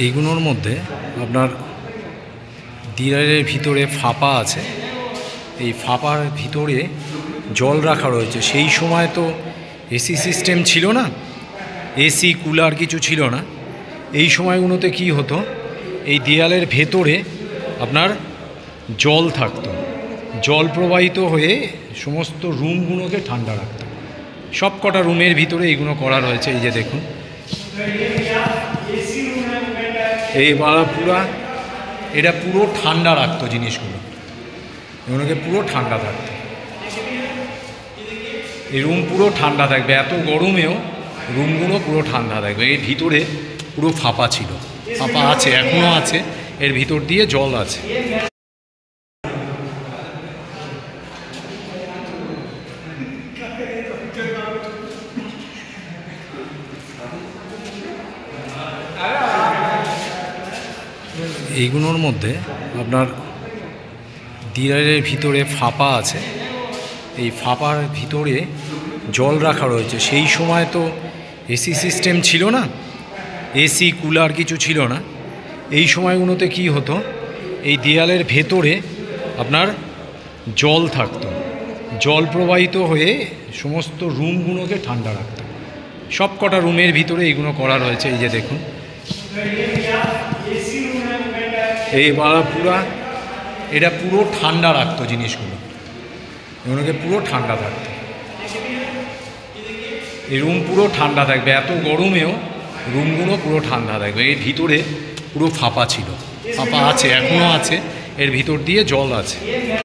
এইগুলোর মধ্যে আপনার দেয়ালের ভিতরে ফাঁপা আছে। এই ফাঁপার ভিতরে জল রাখা রয়েছে। সেই সময় তো এসি সিস্টেম ছিল না, এসি কুলার কিছু ছিল না। এই সময়গুলোতে কি হতো, এই দেয়ালের ভেতরে আপনার জল থাকতো, জল প্রবাহিত হয়ে সমস্ত রুমগুলোকে ঠান্ডা রাখতো। সব কটা রুমের ভিতরে এইগুলো করা রয়েছে। এই যে দেখুন, এই এটা পুরো ঠান্ডা রাখতো জিনিসগুলো, এগুলোকে পুরো ঠান্ডা থাকতো। এই রুম পুরো ঠান্ডা থাকবে, এত গরমেও রুমগুলো পুরো ঠান্ডা থাকবে। এর ভিতরে পুরো ফাঁপা ছিল, ফাঁপা আছে, এখনও আছে, এর ভিতর দিয়ে জল আছে। এইগুলোর মধ্যে আপনার দেয়ালের ভিতরে ফাঁপা আছে। এই ফাঁপার ভিতরে জল রাখা রয়েছে। সেই সময় তো এসি সিস্টেম ছিল না, এসি কুলার কিছু ছিল না। এই সময়গুলোতে কি হতো, এই দেয়ালের ভেতরে আপনার জল থাকতো, জল প্রবাহিত হয়ে সমস্ত রুমগুলোকে ঠান্ডা রাখতো। সব কটা রুমের ভিতরে এইগুলো করা রয়েছে। এই যে দেখুন, এই এটা পুরো ঠান্ডা রাখতো জিনিসগুলো, এগুলোকে পুরো ঠান্ডা থাকতো। এই রুম পুরো ঠান্ডা থাকবে, এত গরমেও রুমগুলো পুরো ঠান্ডা থাকবে। এর ভিতরে পুরো ফাঁপা ছিল, ফাঁপা আছে, এখনও আছে, এর ভিতর দিয়ে জল আছে।